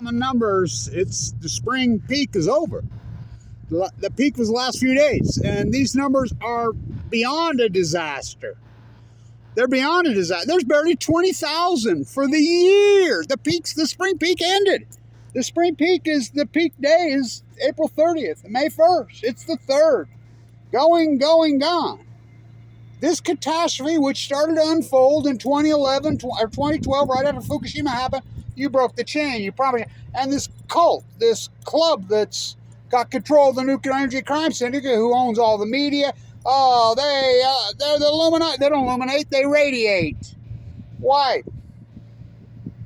The numbers, it's the spring peak is over. The peak was the last few days, and these numbers are beyond a disaster. They're beyond a disaster. There's barely 20,000 for the year. The spring peak ended. The spring peak the peak day is April 30th, May 1st. It's the 3rd. Gone. This catastrophe, which started to unfold in 2011 or 2012, right after Fukushima happened, you broke the chain. And this cult, this club that's got control of the nuclear energy crime syndicate, who owns all the media. Oh, they're the Illuminati. They don't illuminate, they radiate. Why?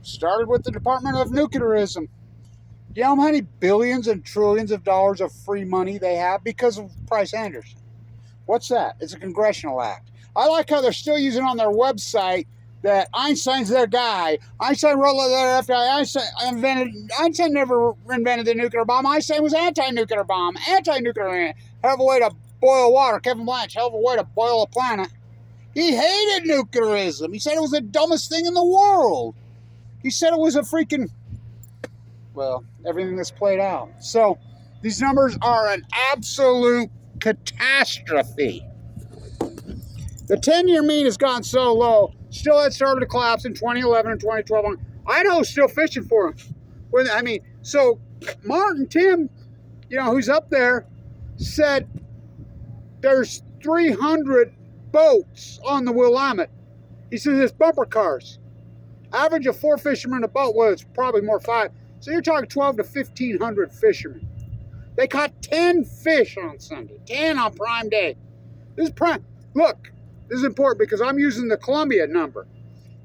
Started with the Department of Nuclearism. You know how many billions and trillions of dollars of free money they have because of Price Anderson? What's that? It's a congressional act. I like how they're still using on their website that Einstein's their guy. Einstein wrote a letter after Einstein never invented the nuclear bomb. Einstein was anti-nuclear bomb, anti-nuclear. Hell of a way to boil water. Kevin Blanche, hell of a way to boil a planet. He hated nuclearism. He said it was the dumbest thing in the world. He said it was a freaking, well, everything that's played out. So these numbers are an absolute catastrophe. The 10-year mean has gone so low. Still had started to collapse in 2011 and 2012. I know who's still fishing for him. So Martin Tim, who's up there, said there's 300 boats on the Willamette. He says it's bumper cars. Average of 4 fishermen a boat. Well, it's probably more 5. So you're talking 12 to 1,500 fishermen. They caught 10 fish on Sunday. 10 on Prime Day. This is prime. Look, this is important because I'm using the Columbia number.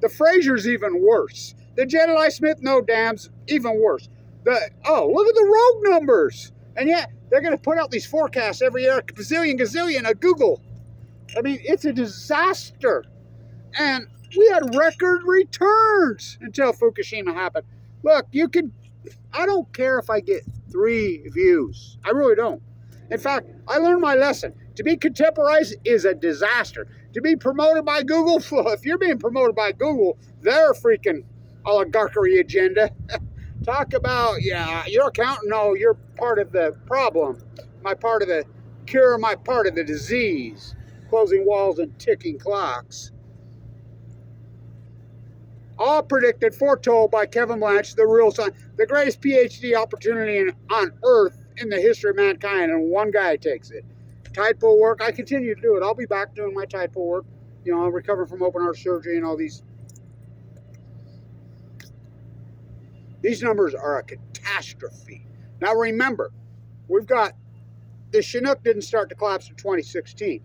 The Fraser's even worse. The Jedediah Smith no dams, even worse. Look at the rogue numbers. And yet, they're going to put out these forecasts every year, gazillion, a Google. It's a disaster. And we had record returns until Fukushima happened. Look, I don't care if I get 3 views. I really don't. In fact, I learned my lesson. To be contemporized is a disaster. To be promoted by Google, well, if you're being promoted by Google, their freaking oligarchy agenda. Talk about, your accountant, no, you're part of the problem. My part of the cure, my part of the disease. Closing walls and ticking clocks. All predicted, foretold by Kevin Blanche, the real son, the greatest PhD opportunity on earth in the history of mankind, and one guy takes it. Tide pool work, I continue to do it. I'll be back doing my tide pool work. I'm recovering from open heart surgery and all these. These numbers are a catastrophe. Now remember, the Chinook didn't start to collapse in 2016.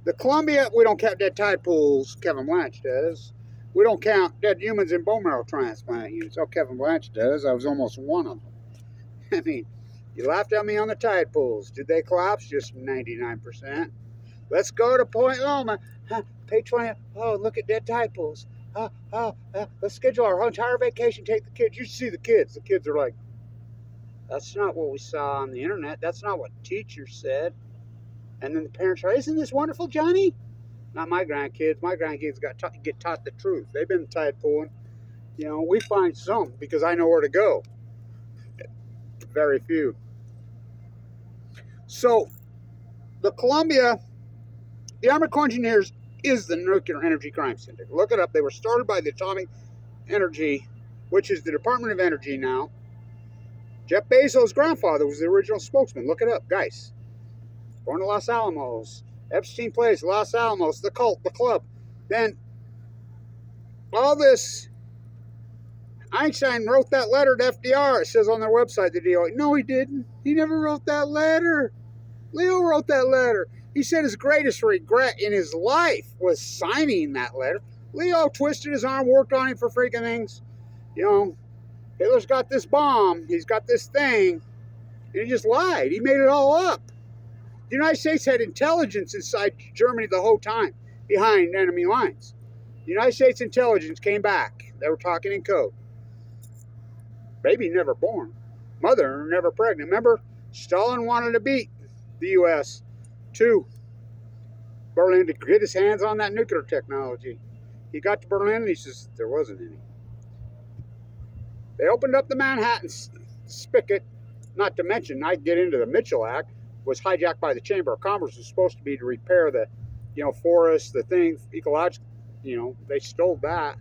The Columbia, we don't count dead tide pools, Kevin Blanche does. We don't count dead humans in bone marrow transplant units. Oh, Kevin Blanche does. I was almost one of them. You laughed at me on the tide pools. Did they collapse? Just 99%. Let's go to Point Loma. Pay 20. Oh, look at dead tide pools. Let's schedule our entire vacation. Take the kids. You should see the kids. The kids are like, that's not what we saw on the internet. That's not what teachers said. And then the parents are, isn't this wonderful, Johnny? Not my grandkids. My grandkids get taught the truth. They've been tide pooling. We find some because I know where to go. Very few. So, the Columbia, the Army Corps of Engineers is the nuclear energy crime syndicate. Look it up. They were started by the Atomic Energy, which is the Department of Energy now. Jeff Bezos' grandfather was the original spokesman. Look it up, guys. Born to Los Alamos. Epstein Place, Los Alamos, the cult, the club. Then, all this, Einstein wrote that letter to FDR. It says on their website, the DOA. No, he didn't. He never wrote that letter. Leo wrote that letter. He said his greatest regret in his life was signing that letter. Leo twisted his arm, worked on him for freaking things. Hitler's got this bomb. He's got this thing. And he just lied. He made it all up. The United States had intelligence inside Germany the whole time, behind enemy lines. The United States intelligence came back. They were talking in code. Baby never born. Mother never pregnant. Remember, Stalin wanted to beat the U.S. to Berlin to get his hands on that nuclear technology. He got to Berlin and he says there wasn't any. They opened up the Manhattan spigot, not to mention, I get into the Mitchell Act, was hijacked by the Chamber of Commerce. It was supposed to be to repair the, forests, the thing, ecological, they stole that.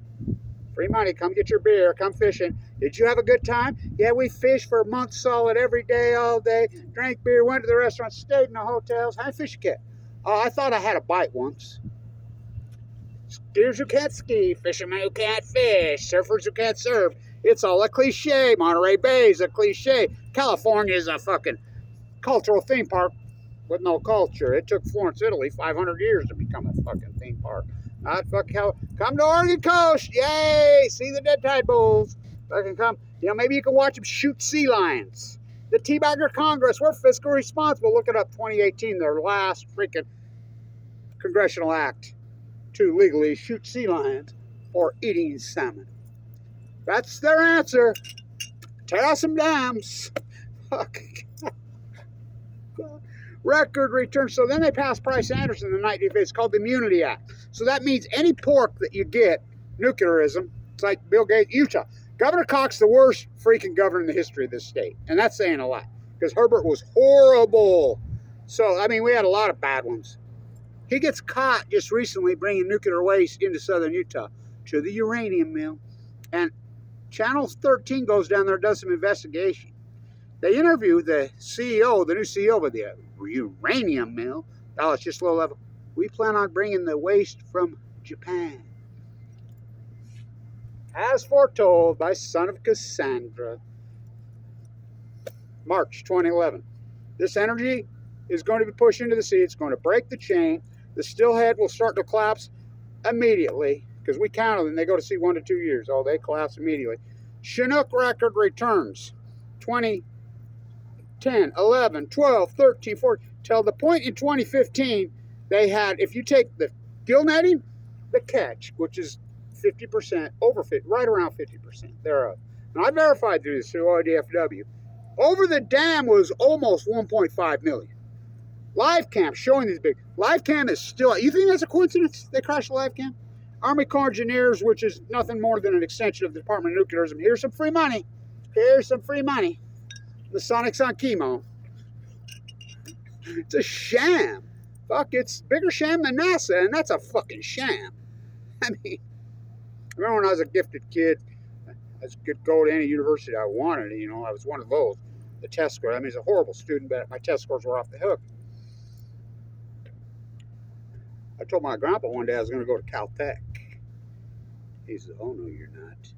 Free money, come get your beer, come fishing. Did you have a good time? Yeah, we fished for a month solid every day, all day, drank beer, went to the restaurant, stayed in the hotels. How many fish you get? Oh, I thought I had a bite once. Skiers who can't ski, fishermen who can't fish, surfers who can't surf. It's all a cliche. Monterey Bay is a cliche. California is a fucking cultural theme park with no culture. It took Florence, Italy 500 years to become a fucking theme park. Not fucking hell. Come to Oregon Coast. Yay! See the dead tide bulls. Fucking come. Maybe you can watch them shoot sea lions. The Teabagger Congress. We're fiscally responsible. Look it up. 2018, their last freaking congressional act to legally shoot sea lions for eating salmon. That's their answer. Tear some dams. Fuck. Record returns. So then they passed Price-Anderson in the 1950s. It's called the Immunity Act. So that means any pork that you get, nuclearism, it's like Bill Gates, Utah. Governor Cox, the worst freaking governor in the history of this state. And that's saying a lot. Because Herbert was horrible. So, we had a lot of bad ones. He gets caught just recently bringing nuclear waste into southern Utah to the uranium mill. And Channel 13 goes down there and does some investigation. They interview the CEO, the new CEO of the uranium mill. Oh, it's just low level. We plan on bringing the waste from Japan. As foretold by Son of Cassandra. March 2011. This energy is going to be pushed into the sea. It's going to break the chain. The stillhead will start to collapse immediately because we counted them. They go to sea 1 to 2 years. Oh, they collapse immediately. Chinook record returns 2010, 11, 12, 13, 14. Till the point in 2015, they had, if you take the gill netting, the catch, which is 50%, over 50, right around 50% thereof. And I verified this through ODFW. Over the dam was almost 1.5 million. Live cam showing these big. Live cam is still. You think that's a coincidence? They crashed the live cam? Army Corps Engineers, which is nothing more than an extension of the Department of Nuclearism. Here's some free money. Here's some free money. The Sonic's on chemo. It's a sham. Fuck, it's bigger sham than NASA, and that's a fucking sham. I remember when I was a gifted kid, I could go to any university I wanted. I was one of those. The test score. I was a horrible student, but my test scores were off the hook. I told my grandpa one day I was going to go to Caltech. He said, "Oh, no, you're not.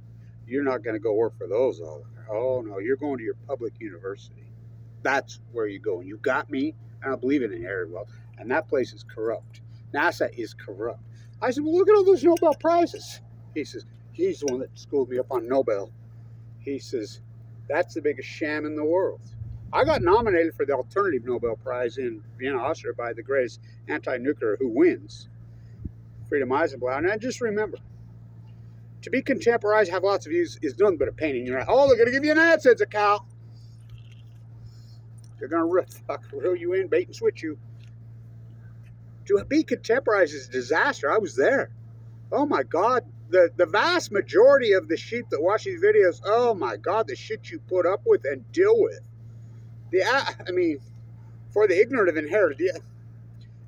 You're not going to go work for those all. Oh, no, you're going to your public university. That's where you go." And you got me. I don't believe it in very well. And that place is corrupt. NASA is corrupt. I said, "Well, look at all those Nobel Prizes." He says, he's the one that schooled me up on Nobel. He says, "That's the biggest sham in the world." I got nominated for the alternative Nobel Prize in Vienna, Austria by the greatest anti-nuclear who wins, Friedrich Eisenblau. And I just remember, to be contemporized, have lots of views, is nothing but a pain in your eye. Oh, they're going to give you an ad, says a cow. They're going to reel you in, bait and switch you. To be contemporized is a disaster. I was there. Oh, my God. The vast majority of the sheep that watch these videos, oh, my God, the shit you put up with and deal with. For the ignorant of inherited,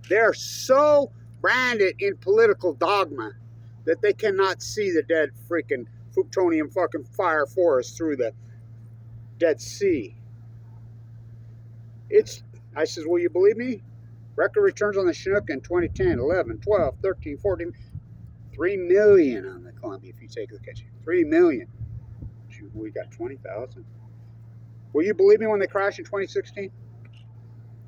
they're so branded in political dogma that they cannot see the dead freaking plutonium fucking fire forest through the Dead Sea. I says, "Will you believe me? Record returns on the Chinook in 2010, 11, 12, 13, 14, 3 million on the Columbia if you take the catch. 3 million. We got 20,000. Will you believe me when they crashed in 2016?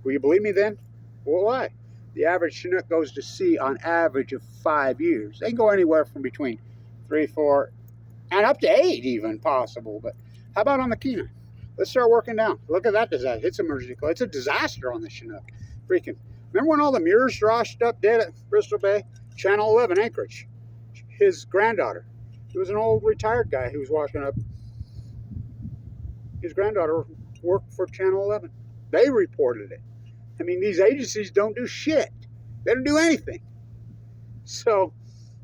Will you believe me then? Well, why? The average Chinook goes to sea on average of 5 years. They can go anywhere from between 3, 4, and up to 8 even possible. But how about on the Kenai? Let's start working down. Look at that disaster. It's emergency call. It's a disaster on the Chinook. Freaking. Remember when all the mirrors washed up dead at Bristol Bay? Channel 11, Anchorage. His granddaughter. He was an old retired guy who was washing up. His granddaughter worked for Channel 11. They reported it. These agencies don't do shit. They don't do anything. So,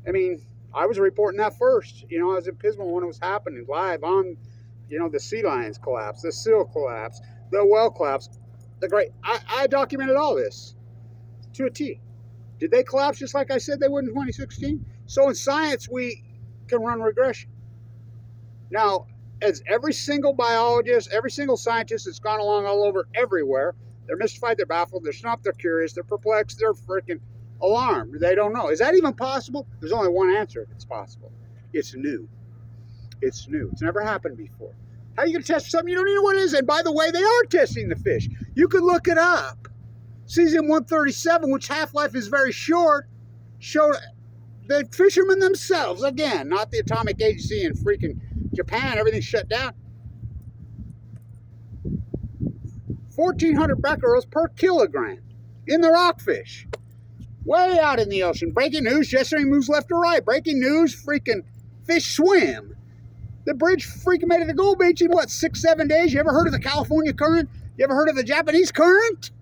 I was reporting that first. I was in Pismo when it was happening, live on the sea lions collapse, the seal collapse, the whale collapse, the great. I documented all this to a T. Did they collapse just like I said they would in 2016? So in science, we can run regression. Now, as every single biologist, every single scientist that's gone along all over everywhere, they're mystified, they're baffled, they're stumped, they're curious, they're perplexed, they're freaking alarmed. They don't know. Is that even possible? There's only one answer if it's possible. It's new. It's new. It's never happened before. How are you going to test something you don't even know what it is? And by the way, they are testing the fish. You could look it up. Season 137, which half-life is very short, showed the fishermen themselves, again, not the Atomic Agency in freaking Japan, everything's shut down. 1,400 becquerels per kilogram in the rockfish. Way out in the ocean. Breaking news, gesturing moves left or right. Breaking news, freaking fish swim. The bridge freaking made it to Gold Beach in what, 6-7 days? You ever heard of the California current? You ever heard of the Japanese current?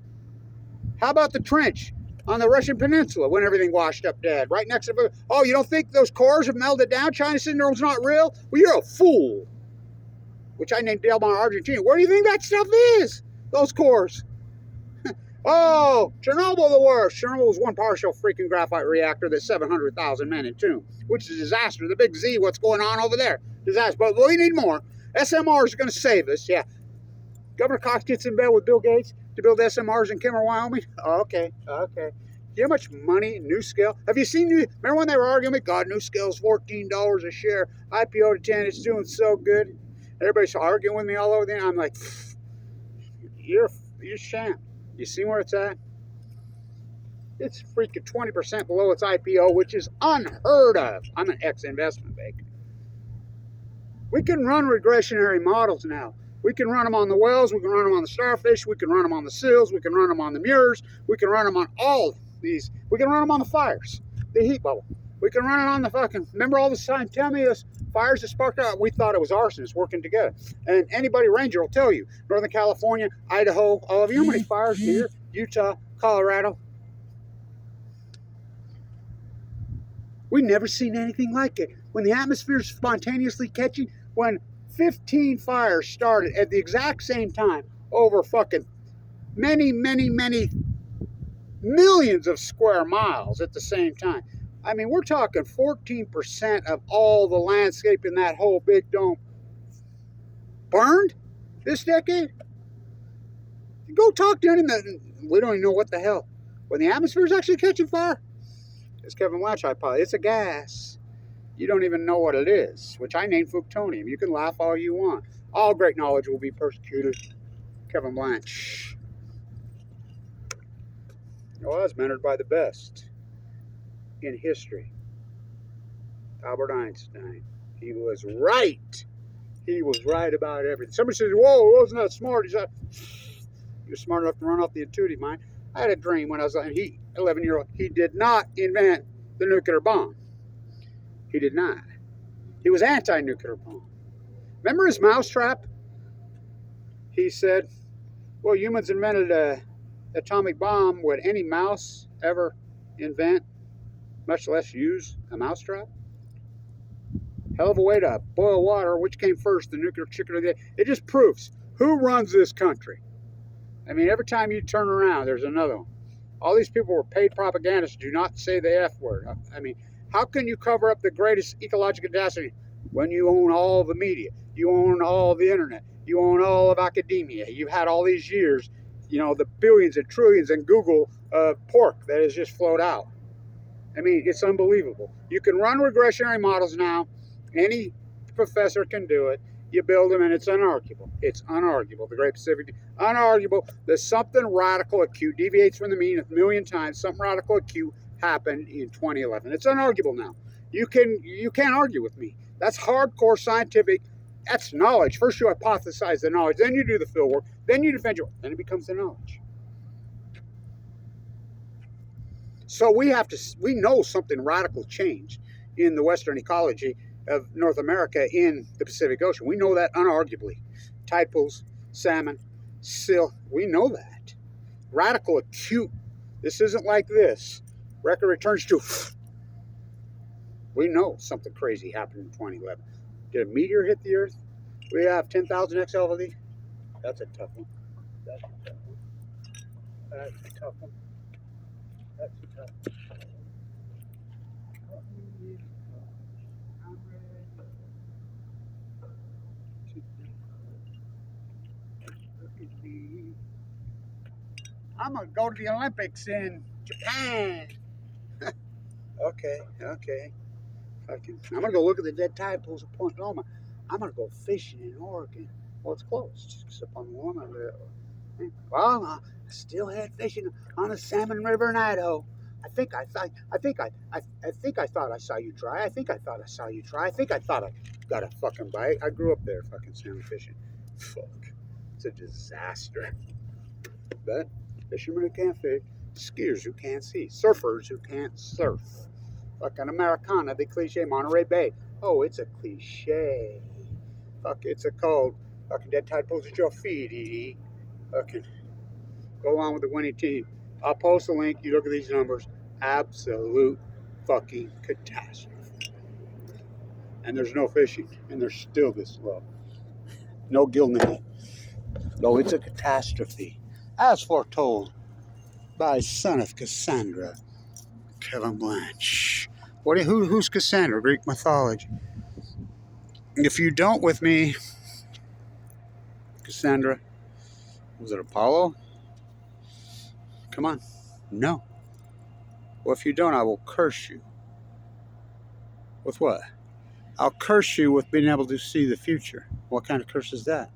How about the trench on the Russian peninsula when everything washed up dead? Right next to it. Oh, you don't think those cores have melted down? China syndrome's not real? Well, you're a fool. Which I named Del Mar, Argentina. Where do you think that stuff is? Those cores. Oh, Chernobyl the worst. Chernobyl was one partial freaking graphite reactor that 700,000 men entombed, which is a disaster. The big Z, what's going on over there? Disaster. But we need more. SMRs are going to save us, yeah. Governor Cox gets in bed with Bill Gates to build SMRs in Kimmer, Wyoming. Oh, okay. You know how much money NuScale? Have you seen remember when they were arguing with God, NuScale's $14 a share, IPO to 10, it's doing so good. Everybody's arguing with me all over there. I'm like, you're sham. You see where it's at? It's freaking 20% below its IPO, which is unheard of. I'm an ex-investment banker. We can run regressionary models now. We can run them on the whales, we can run them on the starfish, we can run them on the seals, we can run them on the mures, we can run them on all these. We can run them on the fires, the heat bubble. We can run it on the fucking, remember all the time, tell me those fires that sparked out, we thought it was arsonists working together. And anybody ranger will tell you, Northern California, Idaho, all of you, how many fires here, Utah, Colorado. We've never seen anything like it. When the atmosphere is spontaneously catching, when 15 fires started at the exact same time over fucking many millions of square miles at the same time. I mean, we're talking 14% of all the landscape in that whole big dome burned this decade. Go talk to him. We don't even know what the hell. When the atmosphere is actually catching fire, as Kevin Blanch hypothesized, it's a gas. You don't even know what it is, which I named Fuktonium. You can laugh all you want. All great knowledge will be persecuted. Kevin Blanch. I was mentored by the best in history. Albert Einstein. He was right. He was right about everything. Somebody says, whoa, wasn't that smart? He was smart enough to run off the intuitive mind. I had a dream when I was 11-year-old. He did not invent the nuclear bomb. He did not. He was anti-nuclear bomb. Remember his mousetrap? He said, well, humans invented an atomic bomb. Would any mouse ever invent, much less use, a mousetrap? Hell of a way to boil water. Which came first, the nuclear chicken or the egg? It just proves who runs this country. I mean, every time you turn around, there's another one. All these people were paid propagandists. Do not say the F word. I mean, how can you cover up the greatest ecological catastrophe when you own all the media? You own all the internet. You own all of academia. You've had all these years, the billions and trillions in Google pork that has just flowed out. I mean, it's unbelievable. You can run regressionary models now. Any professor can do it. You build them, and it's unarguable. It's unarguable. The Great Pacific, unarguable. There's something radical acute, deviates from the mean a million times. Something radical acute happened in 2011. It's unarguable now. You can't argue with me. That's hardcore scientific. That's knowledge. First you hypothesize the knowledge, then you do the field work, then you defend your work, then it becomes the knowledge. So we know something radical changed in the Western ecology of North America in the Pacific Ocean. We know that unarguably. Tide pools, salmon, seal, we know that. Radical acute. This isn't like this. Record returns to, we know something crazy happened in 2011. Did a meteor hit the Earth? We have 10,000 XLV. That's a tough one. That's a tough one. That's a tough one. That's a tough one. I'm ready to look at me. I'm gonna go to the Olympics in Japan. Okay, okay. I'm gonna go look at the dead tide pools of Point Loma. I'm gonna go fishing in Oregon. Well, it's close, just up on the Loma. Well, I still had fishing on the Salmon River in Idaho. I think I thought I saw you try. I think I thought I saw you try. I think I thought I got a fucking bite. I grew up there fucking salmon fishing. Fuck. It's a disaster. But fishermen who can't fish, skiers who can't see, surfers who can't surf. Fucking Americana, the cliche Monterey Bay. Oh, it's a cliche. Fuck, it's a cold. Fucking dead tide pulls at your feet, Edie. Fucking go along with the winning team. I'll post a link. You look at these numbers. Absolute fucking catastrophe. And there's no fishing. And they're still this low. No gill netting. No, it's a catastrophe. As foretold by son of Cassandra, Kevin Blanche. Who's Cassandra? Greek mythology. If you don't with me, Cassandra, was it Apollo? Come on. No. Well, if you don't, I will curse you. With what? I'll curse you with being able to see the future. What kind of curse is that?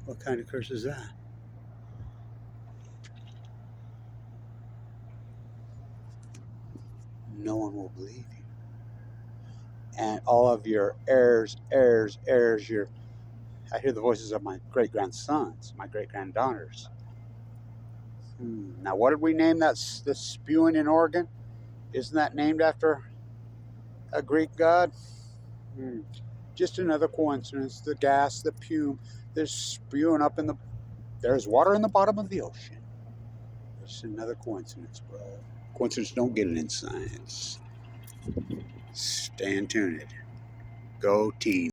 What kind of curse is that? No one will believe you. And all of your heirs, I hear the voices of my great-grandsons, my great-granddaughters. Now, what did we name this spewing in Oregon? Isn't that named after a Greek god? Just another coincidence. The gas, the fume, they're spewing up in the... There's water in the bottom of the ocean. Just another coincidence, bro. Coincidence don't get it in science. Stay tuned. Go team.